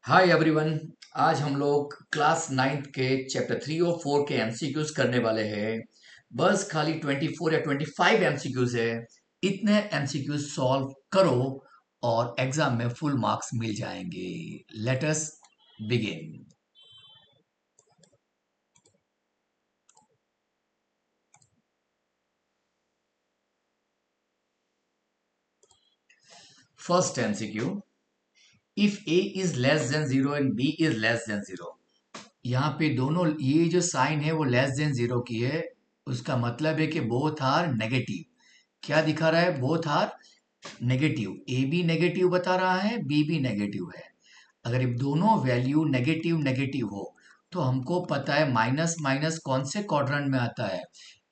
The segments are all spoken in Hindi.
Hi everyone. आज हम लोग क्लास नाइन्थ के चैप्टर 3 और 4 के एमसीक्यूज करने वाले हैं। बस खाली 24 या 25 एमसीक्यूज है। इतने एमसीक्यूज सॉल्व करो और एग्जाम में फुल मार्क्स मिल जाएंगे। Let us begin. First MCQ, if A is less than zero and B is less than zero. यहाँ पे दोनों ये जो साइन है वो लेस देन जीरो की है। उसका मतलब है कि बोथ आर नेगेटिव। क्या दिखा रहा है? Both are negative. ए भी नेगेटिव बता रहा है, बी भी नेगेटिव है। अगर ये दोनों वैल्यू नेगेटिव नेगेटिव हो तो हमको पता है माइनस माइनस कौन से क्वाड्रेंट में आता है।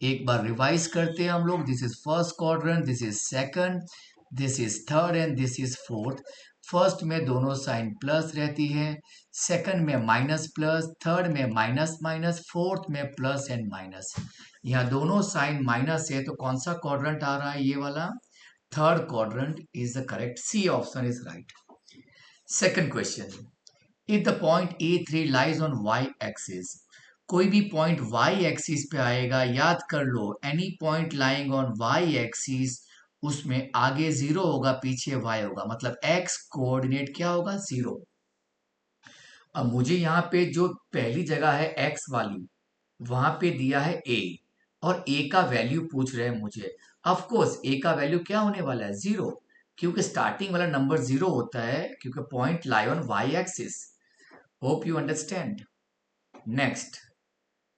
एक बार रिवाइज करते हैं हम लोग। This is first quadrant, this is second, this is third and this is fourth. First में दोनों साइन प्लस रहती है, सेकंड में माइनस प्लस, थर्ड में माइनस माइनस, फोर्थ में प्लस एंड माइनस। यहाँ दोनों साइन माइनस है तो कौन सा क्वाड्रेंट आ रहा है? ये वाला third quadrant is the correct. C option is right. Second question. If the point A3 lies on y axis, कोई भी पॉइंट y एक्सिस पे आएगा, याद कर लो any point lying on y axis, उसमें आगे जीरो होगा, पीछे y होगा, मतलब x कोऑर्डिनेट क्या होगा? जीरो। अब मुझे यहाँ पे जो पहली जगह है x वाली, वहां पे दिया है a और a का वैल्यू पूछ रहे हैं मुझे। ऑफ कोर्स a का वैल्यू क्या होने वाला है? जीरो, क्योंकि स्टार्टिंग वाला नंबर जीरो होता है, क्योंकि point lie on y axis. Hope you understand. Next,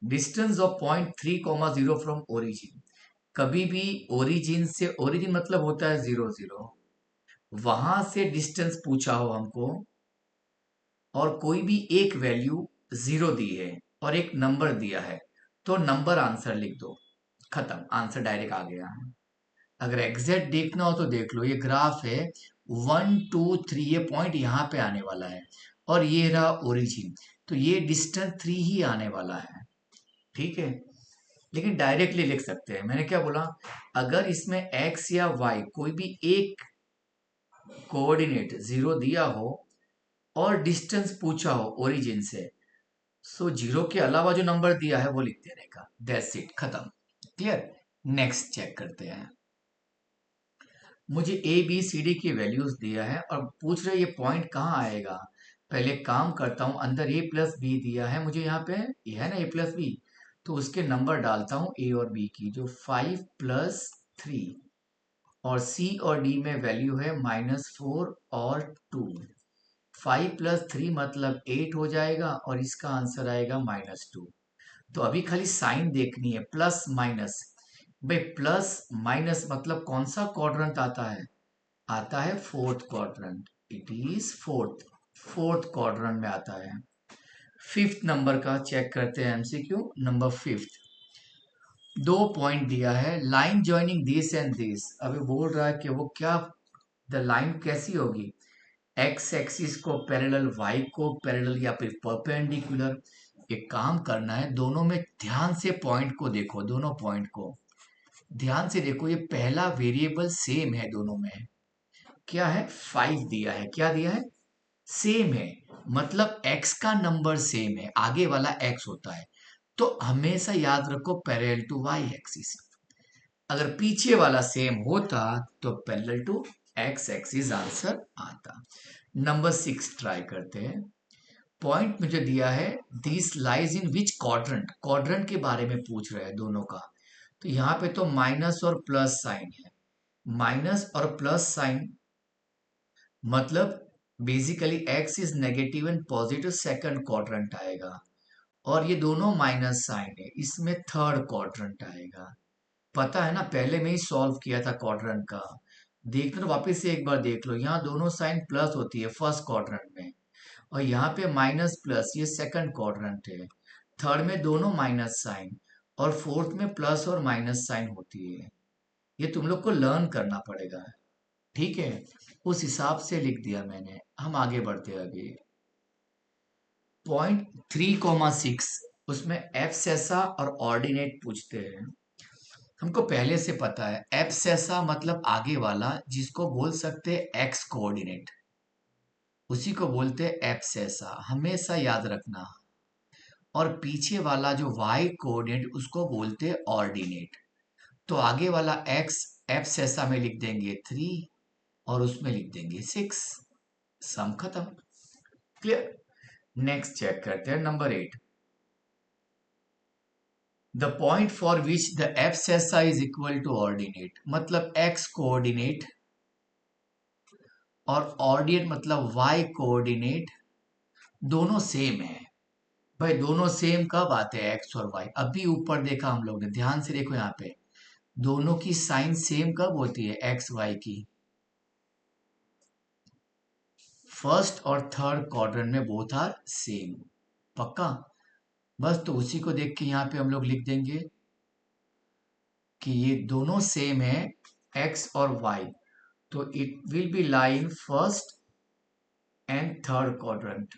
distance of point 3,0 from origin. कभी भी ओरिजिन से, ओरिजिन मतलब होता है जीरो जीरो, वहां से डिस्टेंस पूछा हो हमको और कोई भी एक वैल्यू जीरो दी है और एक नंबर दिया है, तो नंबर आंसर लिख दो। खत्म, आंसर डायरेक्ट आ गया। अगर एग्जैक्ट देखना हो तो देख लो, ये ग्राफ है 1 2 3, ये पॉइंट यहाँ पे आने वाला है और ये रहा ओरिजिन, तो ये डिस्टेंस 3 ही आने वाला है। ठीक है, लेकिन डायरेक्टली लिख सकते हैं। मैंने क्या बोला? अगर इसमें एक्स या वाई कोई भी एक कोऑर्डिनेट जीरो दिया हो और डिस्टेंस पूछा हो ओरिजिन से, सो जीरो के अलावा जो नंबर दिया है वो लिख देने का। दैट्स इट, खत्म। क्लियर। नेक्स्ट चेक करते हैं। मुझे ए बी सी डी की वैल्यूज दिया है और पूछ रहे ये पॉइंट कहाँ आएगा। पहले काम करता हूँ, अंदर ए प्लस बी दिया है मुझे, यहाँ पे ये है ना ए प्लस बी, तो उसके नंबर डालता हूँ ए और बी की, जो 5 + 3, और सी और डी में वैल्यू है -4 और 2। 5 + 3 मतलब 8 हो जाएगा और इसका आंसर आएगा -2। तो अभी खाली साइन देखनी है, प्लस माइनस। भाई प्लस माइनस मतलब कौन सा क्वाड्रेंट आता है? आता है fourth quadrant. It is fourth, fourth quadrant में आता है। फिफ्थ नंबर का चेक करते हैं एमसीक्यू। नंबर फिफ्थ, दो पॉइंट दिया है, line joining this and this. अभी बोल रहा है कि वो क्या, द लाइन कैसी होगी? एक्स एक्सिस को पैरेलल, वाई को पैरेलल, या फिर परपेंडिकुलर। एक काम करना है, दोनों में ध्यान से पॉइंट को देखो, दोनों पॉइंट को ध्यान से देखो। ये पहला वेरिएबल सेम है दोनों में। क्या है? 5 दिया है। क्या दिया है? सेम है, मतलब x का नंबर सेम है, आगे वाला x होता है, तो हमेशा याद रखो पैरेलल टू y एक्सिस। अगर पीछे वाला सेम होता तो parallel to x axis answer आता। नंबर 6 ट्राई करते हैं। पॉइंट मुझे दिया है, this lies in which quadrant. Quadrant के बारे में पूछ रहे हैं दोनों का, तो यहाँ पे तो माइनस और प्लस साइन है। माइनस और प्लस साइन मतलब basically x is negative and positive, second quadrant आएगा। और ये दोनों माइनस साइन है, इसमें थर्ड क्वाड्रेंट आएगा। पता है ना, पहले में ही सॉल्व किया था क्वाड्रेंट का। देखते तो वापस से एक बार देख लो, यहाँ दोनों साइन प्लस होती है फर्स्ट क्वाड्रेंट में, और यहाँ पे माइनस प्लस, ये सेकंड क्वाड्रेंट है। थर्ड में दोनों माइनस साइन और फोर्थ में प्लस और माइनस साइन होती है। ये तुम लोग को लर्न करना पड़ेगा। ठीक है, उस हिसाब से लिख दिया मैंने। हम आगे बढ़ते हैं अभी। पॉइंट 3,6, उसमें एफ सेसा और ऑर्डिनेट पूछते हैं। हमको पहले से पता है एफ सेसा मतलब आगे वाला, जिसको बोल सकते हैं एक्स कोऑर्डिनेट। उसी को बोलते हैं एब्सेसा, हमेशा याद रखना। और पीछे वाला जो y कोऑर्डिनेट उसको बोलते हैं ऑर्डिनेट। तो आगे वाला x एब्सेसा में लिख देंगे 3 और उसमें लिख देंगे 6। सम खत्म। क्लियर। नेक्स्ट चेक करते हैं number 8। The point for which the abscissa is equal to ordinate, मतलब x कोऑर्डिनेट और ऑर्डिनेट मतलब y कोऑर्डिनेट दोनों सेम है। भाई दोनों सेम कब आते हैं x और y? अभी ऊपर देखा हम लोग ने, ध्यान से देखो यहाँ पे दोनों की साइन सेम कब होती है एक्स वाई की? फर्स्ट और थर्ड क्वाड्रेंट में बोथ आर सेम। पक्का? बस तो उसी को देख के यहाँ पे हम लोग लिख देंगे कि ये दोनों सेम है x और y, तो it will be lie in first and third quadrant.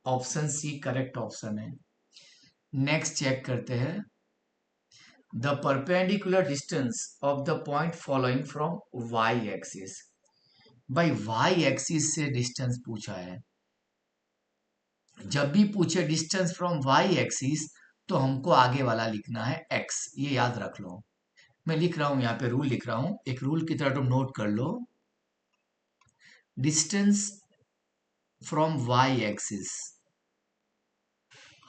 Option C correct option है। नेक्स्ट चेक करते हैं। The perpendicular distance of the point following from y axis. भाई y एक्सिस से डिस्टेंस पूछा है। जब भी पूछे डिस्टेंस फ्रॉम y एक्सिस तो हमको आगे वाला लिखना है x, ये याद रख लो। मैं लिख रहा हूं यहाँ पे, रूल लिख रहा हूं, एक रूल की तरह तुम नोट कर लो। डिस्टेंस फ्रॉम y एक्सिस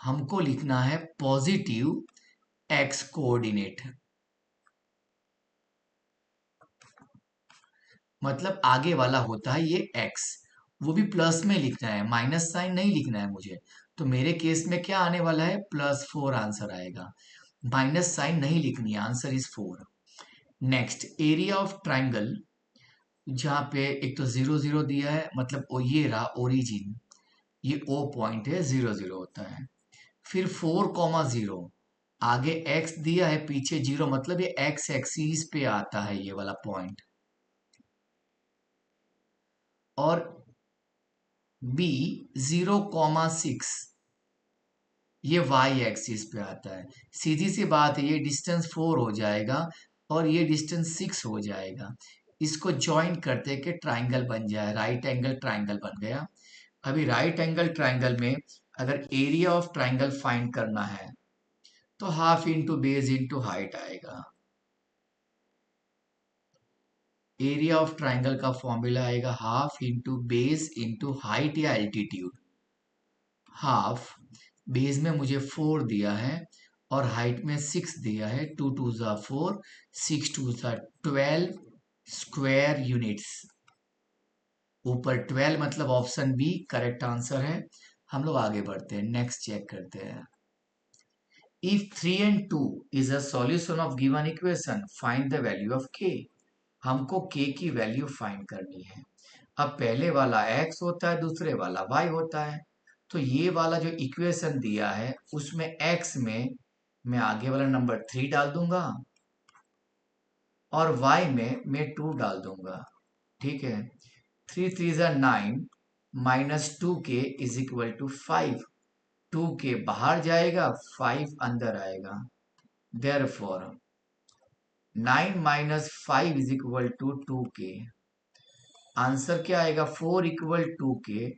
हमको लिखना है पॉजिटिव x कोऑर्डिनेट, मतलब आगे वाला होता है ये x, वो भी प्लस में लिखना है, माइनस साइन नहीं लिखना है मुझे। तो मेरे केस में क्या आने वाला है? +4 आंसर आएगा। माइनस साइन नहीं लिखनी है, answer is 4। Next, area of triangle, जहाँ पे एक तो 0 0 दिया है, मतलब ये रहा ओरिजिन, ये ओ पॉइंट है, 0 0 होता है। फिर 4,0 आगे x दिया है, पीछे 0, मतलब ये x एक्सिस पे आता है ये वाला पॉइंट। और b 0,6 ये y एक्सिस पे आता है। सीधी सी बात है, ये डिस्टेंस 4 हो जाएगा और ये डिस्टेंस 6 हो जाएगा। इसको ज्वाइन करते कि ट्राइंगल बन जाए, राइट एंगल ट्राइंगल बन गया। अभी राइट एंगल ट्राइंगल में अगर एरिया ऑफ ट्राइंगल फाइंड करना है तो half into base into height आएगा। एरिया ऑफ ट्राइंगल का फॉर्मूला आएगा half into base into height या एल्टीट्यूड। हाफ, बेस में मुझे 4 दिया है और हाइट में 6 दिया है, 2 2 ज़ा 4, 6 2 ज़ा 12 स्क्वायर यूनिट्स। ऊपर 12 मतलब ऑप्शन बी करेक्ट आंसर है। हम लोग आगे बढ़ते हैं, नेक्स्ट चेक करते हैं। If 3 and 2 is a solution of given equation, find the value of k। हमको k की वैल्यू फाइंड करनी है। अब पहले वाला x होता है, दूसरे वाला y होता है। तो ये वाला जो इक्वेशन दिया है उसमें x में मैं आगे वाला नंबर 3 डाल दूंगा और y में मैं 2 डाल दूंगा। ठीक है। 3 3 ज़ा 9 minus 2k is equal to 5। 2k बाहर जाएगा, 5 अंदर आएगा। Therefore 9 minus 5 is equal to 2k। Answer क्या आएगा? 4 इक्वल 2k।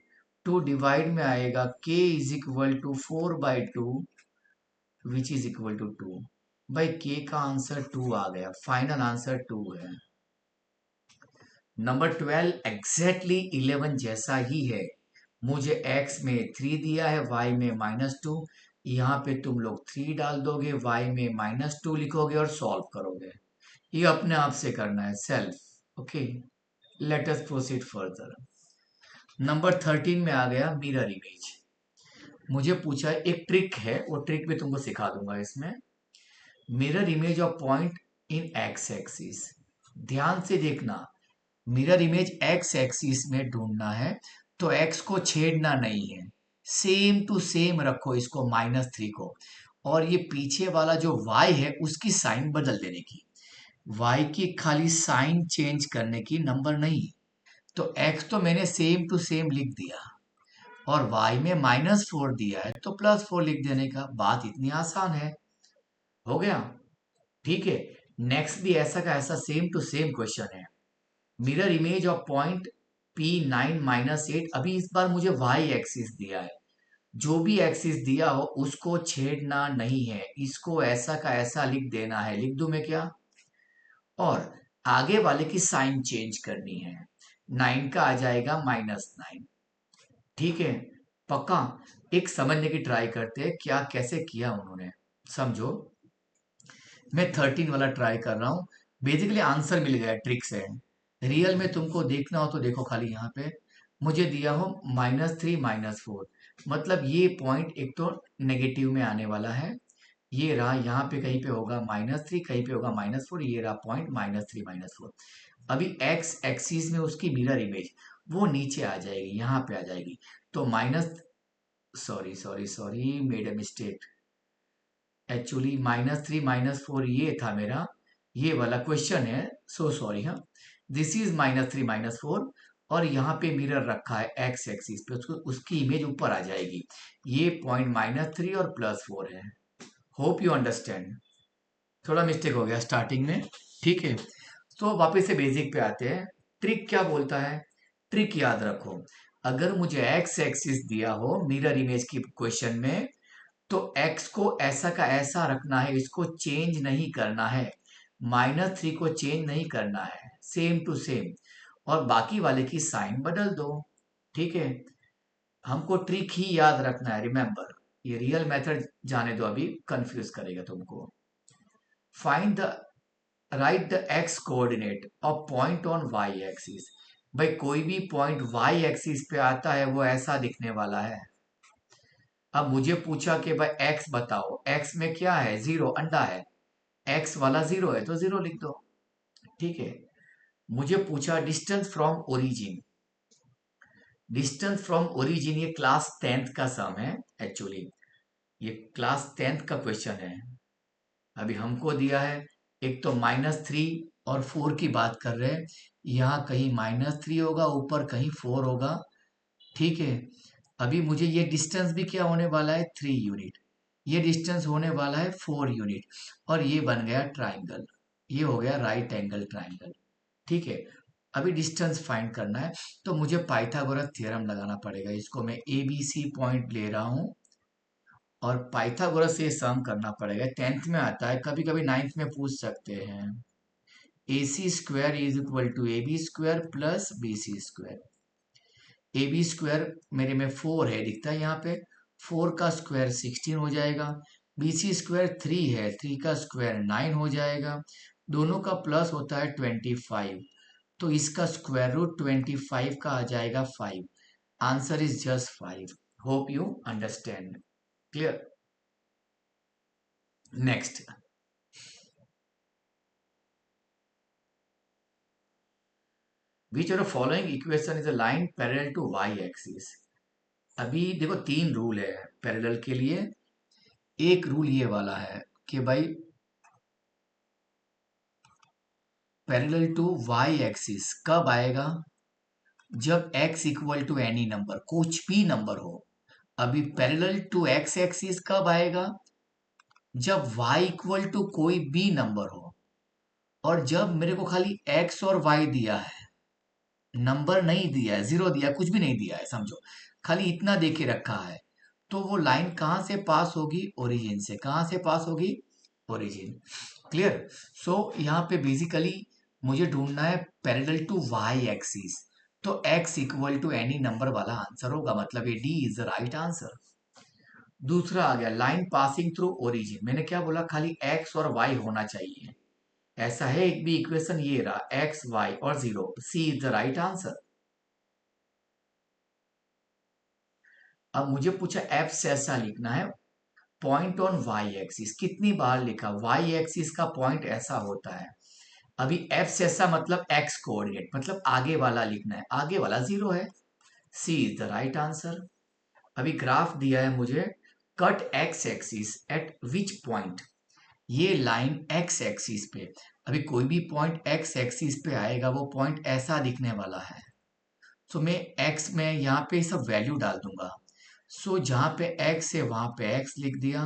2 डिवाइड में आएगा, k is equal to 4/2 which is equal to 2। भाई k का आंसर 2 आ गया, फाइनल आंसर 2 है। नंबर 12 एग्जैक्टली 11 जैसा ही है। मुझे x में 3 दिया है, y में -2। यहाँ पे तुम लोग 3 डाल दोगे, y में -2 लिखोगे और सॉल्व करोगे। ये अपने आप से करना है, self. Okay, let us proceed further. Number 13 में आ गया मिरर इमेज। मुझे पूछा है, एक ट्रिक है, वो ट्रिक भी तुमको सिखा दूंगा इसमें। Mirror image of point in x axis. ध्यान से देखना, मिरर इमेज एक्स एक्सिस में ढूंढना है तो एक्स को छेड़ना नहीं है, सेम टू सेम रखो इसको -3 को, और ये पीछे वाला जो y है उसकी साइन बदल देने की। y की खाली साइन चेंज करने की, नंबर नहीं। तो x तो मैंने सेम टू सेम लिख दिया और y में -4 दिया है तो +4 लिख देने का, बात इतनी आसान है। हो गया। ठीक है। नेक्स्ट भी ऐसा का ऐसा सेम टू सेम क्वेश्चन है। Mirror image of point P9 - 8। अभी इस बार मुझे वाई एक्सिस दिया है, जो भी एक्सिस दिया हो उसको छेड़ना नहीं है, इसको ऐसा का ऐसा लिख देना है। लिख दूं मैं क्या? और आगे वाले की साइन चेंज करनी है। 9 का आ जाएगा -9। ठीक है, पक्का। एक समझने की ट्राई करते हैं क्या कैसे किया उन्होंने। समझो, मैं 13 वाला ट्राई कर रहा हूँ। बेसिकली आंसर मिल गया, ट्रिक से। रियल में तुमको देखना हो तो देखो, खाली यहाँ पे मुझे दिया हो -3 -4, मतलब ये पॉइंट एक तो नेगेटिव में आने वाला है। ये रहा, यहाँ पे कहीं पे होगा -3, कहीं पे होगा -4, ये रहा पॉइंट -3 -4। अभी एक्स एक्सिस में उसकी मिरर इमेज वो नीचे आ जाएगी, यहाँ पे आ जाएगी। तो minus, sorry sorry sorry, made a mistake. Actually -3 -4 ये था मेरा, ये वाला क्वेश्चन है। So sorry. हाँ, दिस इज -3 -4, और यहाँ पे मिरर रखा है एक्स एक्सिस पे, उसको उसकी इमेज ऊपर आ जाएगी। ये पॉइंट -3 और +4 है। Hope you understand. थोड़ा मिस्टेक हो गया स्टार्टिंग में। ठीक है, तो वापस से बेसिक पे आते हैं। ट्रिक क्या बोलता है? ट्रिक याद रखो, अगर मुझे एक्स एक्सिस दिया हो मिरर इमेज की क्वेश्चन में, तो x को ऐसा का ऐसा रखना है, इसको चेंज नहीं करना है। -3 को चेंज नहीं करना है, सेम टू सेम। और बाकी वाले की साइन बदल दो। ठीक है, हमको ट्रिक ही याद रखना है, रिमेंबर। ये रियल मेथड जाने दो, अभी कंफ्यूज करेगा तुमको। Find the right the x coordinate of point on y axis. भाई कोई भी पॉइंट y एक्सिस पे आता है वो ऐसा दिखने वाला है। अब मुझे पूछा कि भाई x बताओ, x में क्या है? 0, अंडा है। x वाला 0 है तो 0 लिख दो। ठीक है, मुझे पूछा distance from origin. Distance from origin ये क्लास 10th का सम है। एक्चुअली ये क्लास 10th का क्वेश्चन है। अभी हमको दिया है, एक तो -3 और 4 की बात कर रहे हैं। यहाँ कहीं -3 होगा, ऊपर कहीं 4 होगा। ठीक है, अभी मुझे ये डिस्टेंस भी क्या होने वाला है? 3 यूनिट। ये डिस्टेंस होने वाला है 4 यूनिट, और ये बन गया ट्राइंगल। ये हो गया राइट एंगल ट्राइंगल। ठीक है, अभी डिस्टेंस फाइंड करना है, तो मुझे पाइथागोरस थ्योरम लगाना पड़ेगा। इसको मैं ए बी सी पॉइंट ले रहा हूँ, और पाइथागोरस से सम करना पड़ेगा। 10th में आता है, कभी कभी 9th में पूछ सकते हैं। A C square is equal to A B square plus B C square. A B square मेरे में 4 है, दिखता है यहाँ पे। 4 का स्क्वायर 16 हो जाएगा। बी सी स्क्वायर 3 है, 3 का स्क्वायर 9 हो जाएगा। दोनों का प्लस होता है 25, तो इसका स्क्वायर रूट 25 का आ जाएगा 5। Answer is just 5। Hope you understand. Clear? Next, which of the following equation is a line parallel to Y axis. अभी देखो, 3 रूल है पैरेलल के लिए। एक रूल ये वाला है कि भाई पैरेलल टू वाई एक्सिस कब आएगा? जब x equal to any number, कुछ भी नंबर हो। अभी पैरेलल टू x एक्सिस कब आएगा? जब y इक्वल टू कोई भी नंबर हो, और जब मेरे को खाली x और y दिया है, नंबर नहीं दिया है, 0 दिया है, कुछ भी नहीं दिया है, समझो खाली इतना दे के रखा है, तो वो लाइन कहां से पास होगी? ओरिजिन से। कहां से पास होगी? ओरिजिन। क्लियर? सो यहाँ पे बेसिकली मुझे ढूंढना है पैरेलल टू वाई एक्सिस, तो x equal to any number वाला आंसर होगा, मतलब ये D is the right answer. दूसरा आ गया लाइन पासिंग थ्रू ओरिजिन। मैंने क्या बोला? खाली x और y होना चाहिए। ऐसा है एक भी इक्वेशन, ये रहा x y और 0, सी इज द राइट आंसर। अब मुझे पूछा एफ से ऐसा लिखना है, पॉइंट ऑन वाई एक्सिस। कितनी बार लिखा? वाई एक्सिस का पॉइंट ऐसा होता है। अभी एफ से ऐसा मतलब एक्स कोऑर्डिनेट, मतलब आगे वाला लिखना है, आगे वाला 0 है। सी इज द राइट आंसर। अभी ग्राफ दिया है मुझे, cut x axis at which point. ये लाइन एक्स एक्सिस पे, अभी कोई भी पॉइंट एक्स एक्सिस पे आएगा वो पॉइंट ऐसा दिखने वाला है। सो मैं एक्स में यहाँ पे सब वैल्यू डाल दूंगा। सो जहां पे x है वहां पे x लिख दिया,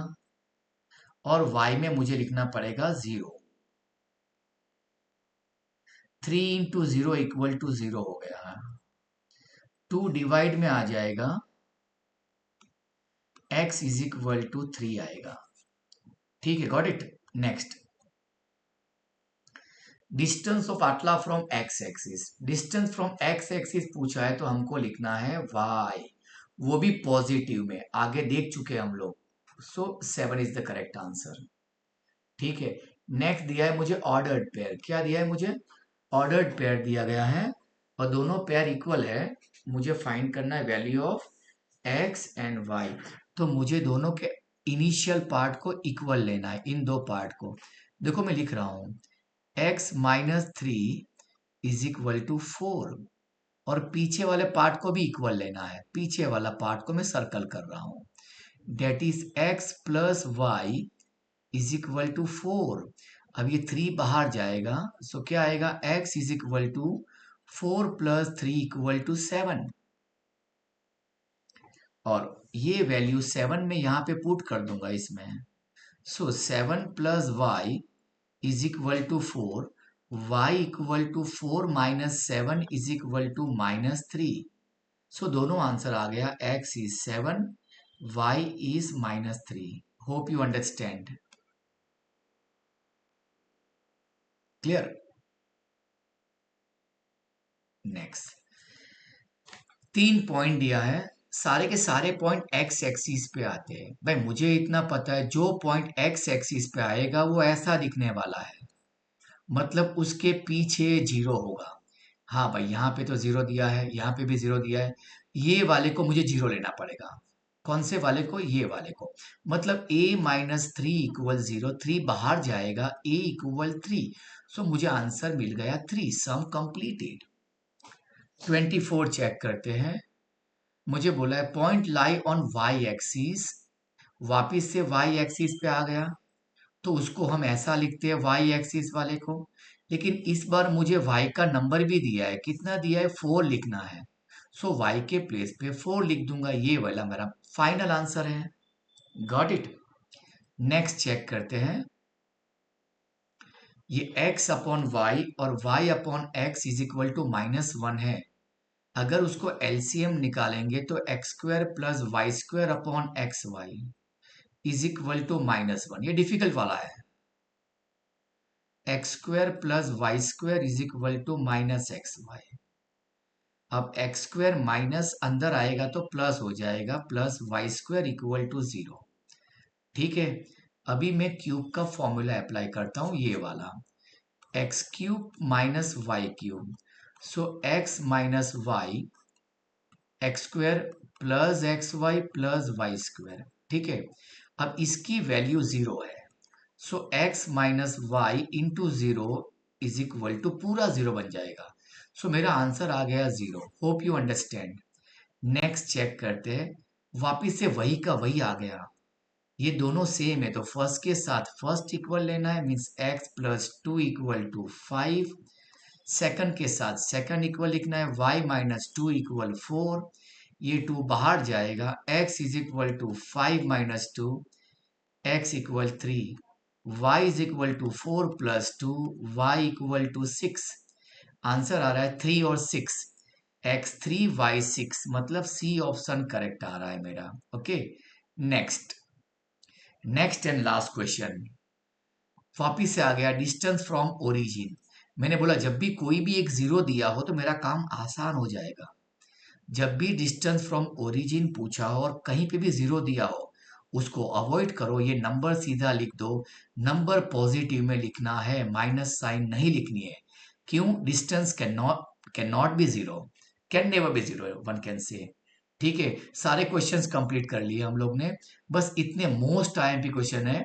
और y में मुझे लिखना पड़ेगा 0। 3 इंटू 0 इक्वल टू 0 हो गया। 2 डिवाइड में आ जाएगा, x इज इक्वल टू 3 आएगा। ठीक है, got it. Next, distance of पाटला from X axis. Distance from X axis पूछा है तो हमको लिखना है y, वो भी पॉजिटिव में, आगे देख चुके हैं हम लोग। सो 7 इज द करेक्ट आंसर। ठीक है, नेक्स्ट दिया है मुझे ऑर्डर्ड पेयर। क्या दिया है मुझे? ऑर्डर्ड पेयर दिया गया है और दोनों पेयर इक्वल है। मुझे फाइंड करना है value of x and y। तो मुझे दोनों के इनिशियल पार्ट को इक्वल लेना है, इन दो पार्ट को। देखो मैं लिख रहा हूं, x minus 3 is equal to 4, और पीछे वाले पार्ट को भी इक्वल लेना है। पीछे वाला पार्ट को मैं सर्कल कर रहा हूं, that is x plus y is equal to 4। अब ये 3 बाहर जाएगा, सो क्या आएगा? x is equal to 4 plus 3 equal to 7, और ये वैल्यू 7 में यहाँ पे पुट कर दूंगा इसमें। So 7 plus y is equal to 4, y equal to 4 minus 7 is equal to minus 3। So दोनों आंसर आ गया, x is 7, y is minus 3। Hope you understand. Clear? Next, 3 point दिया है, सारे के सारे पॉइंट एक्स एक्सिस पे आते हैं। भाई मुझे इतना पता है, जो पॉइंट एक्स एक्सिस पे आएगा वो ऐसा दिखने वाला है, मतलब उसके पीछे जीरो होगा। हाँ भाई, यहाँ पे तो जीरो दिया है, यहाँ पे भी जीरो दिया है, ये वाले को मुझे जीरो लेना पड़ेगा। कौन से वाले को? ये वाले को। मतलब a माइनस 3 इक्वल 0, 3 बाहर जाएगा, a इक्वल 3। सो मुझे आंसर मिल गया 3। सम कंप्लीटेड। 24 चेक करते हैं। मुझे बोला है point lie on y axis, वापिस से वाई एक्सिस पे आ गया, तो उसको हम ऐसा लिखते हैं वाई एक्सिस वाले को। लेकिन इस बार मुझे वाई का नंबर भी दिया है, कितना दिया है? 4 लिखना है। सो वाई के प्लेस पे 4 लिख दूंगा, ये वाला मेरा फाइनल आंसर है। Got it. नेक्स्ट चेक करते हैं। ये x अपॉन वाई और y upon x is equal to minus 1 है। अगर उसको एलसीएम निकालेंगे तो x square plus Y square upon x y is equal to minus 1। ये डिफिकल्ट वाला है। X square plus Y square is equal to minus x y. अब एक्स स्क्वायर माइनस अंदर आएगा तो प्लस हो जाएगा, plus Y square equal to 0। ठीक है, अभी मैं क्यूब का फॉर्मूला अप्लाई करता हूं, ये वाला, X cube minus Y cube. So X minus Y X square plus X Y plus Y square. ठीक है, अब इसकी वैल्यू 0 है, so x minus Y into 0 is equal to पूरा 0 बन जाएगा। सो मेरा आंसर आ गया 0। Hope you understand. Next check करते हैं। वापिस से वही का वही आ गया, ये दोनों सेम है तो फर्स्ट के साथ फर्स्ट इक्वल लेना है, means x plus 2 equal to 5। Second के साथ सेकंड इक्वल लिखना है, y माइनस 2 इक्वल 4। ये 2 बाहर जाएगा, x is equal to 5 minus 2, x equal 3, y is equal to 4 plus 2, y equal to 6। Answer आ रहा है 3 और 6, x3 y6, मतलब सी ऑप्शन करेक्ट आ रहा है मेरा। Okay, next, next and last question. वापिस से आ गया डिस्टेंस फ्रॉम ओरिजिन। मैंने बोला जब भी कोई भी एक जीरो दिया हो तो मेरा काम आसान हो जाएगा। जब भी डिस्टेंस फ्रॉम ओरिजिन पूछा हो और कहीं पे भी जीरो दिया हो, उसको अवॉइड करो, ये नंबर सीधा लिख दो। नंबर पॉजिटिव में लिखना है, माइनस साइन नहीं लिखनी है। क्यों? Distance can not be zero, can never be zero, one can say. ठीक है, सारे क्वेश्चंस कंप्लीट कर लिए हम लोग ने। बस इतने मोस्ट आईएमपी क्वेश्चन है।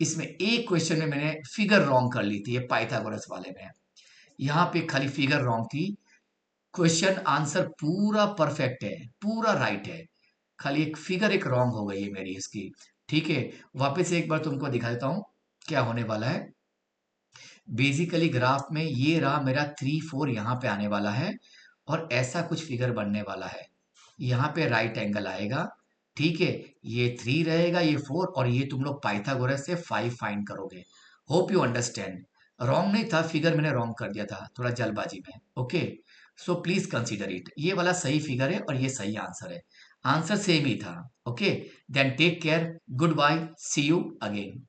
इसमें एक क्वेश्चन में मैंने फिगर रॉन्ग कर ली थी, ये पाइथागोरस वाले में। यहाँ पे खाली फिगर रॉन्ग थी, क्वेश्चन आंसर पूरा परफेक्ट है, पूरा राइट है, खाली एक फिगर एक रॉन्ग हो गई है मेरी इसकी। ठीक है, वापस एक बार तुमको दिखा देता हूँ क्या होने वाला है। बेसिकली ग्राफ में ये रहा मेरा 3 4 यहाँ पे आने वाला है, और ऐसा कुछ फिगर बनने वाला है। यहाँ पे राइट एंगल आएगा। ठीक है, ये 3 रहेगा, ये 4, और ये तुम लोग पाइथागोरस से 5 फाइंड करोगे। Hope you understand. रॉन्ग नहीं था फिगर, मैंने रॉन्ग कर दिया था थोड़ा जल्दबाजी में। Okay, so please consider it. ये वाला सही फिगर है और ये सही आंसर है। आंसर सेम ही था। Okay, then take care, good bye, see you again.